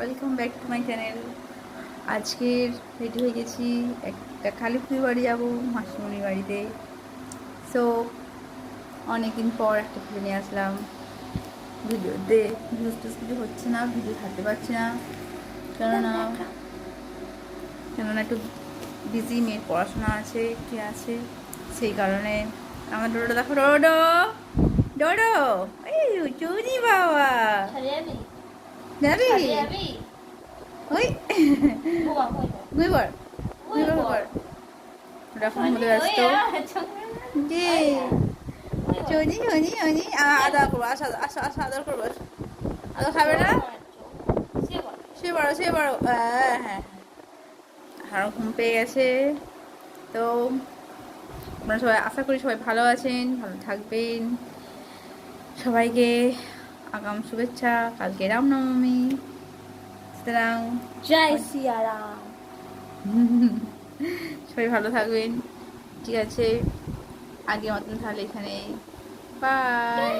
Welcome back to my channel. আজকের ready হয়ে গেছি, একটা কালীপুজোর বাড়ি যাবো, মাসিমণির বাড়িতে। সো অনেকদিন পর একটা ভিডিও নিয়ে আসলাম। ভিডিওতে ভিউজ টুজ কিছু হচ্ছে না, ভিডিও ছাড়তে পারছি না, কেননা কেননা একটু বিজি, মেয়ের পড়াশোনা আছে, কি আছে, সেই কারণে। আমার ডোডো দেখো, ডোডো ডোডো, এই চৌরি বাবা যাবি ওই গুইবার গুইবার এখন মধ্যে ব্যস্ত যে চনি চনি চনি আদা করবো, আসা আসা আসা, আদর করবো, আদর খাবে না, শুয়ে পড়ো হ্যাঁ হ্যাঁ, আরো ঘুম পেয়ে গেছে। তো আপনারা সবাই, আশা করি সবাই ভালো আছেন, ভালো থাকবেন। সবাইকে আগাম শুভেচ্ছা, কালকে রামনবমী, সুতরাং জয় সিয়ারাম। সবাই ভালো থাকবেন। ঠিক আছে, আগে মতন তাহলে এখানে বাই।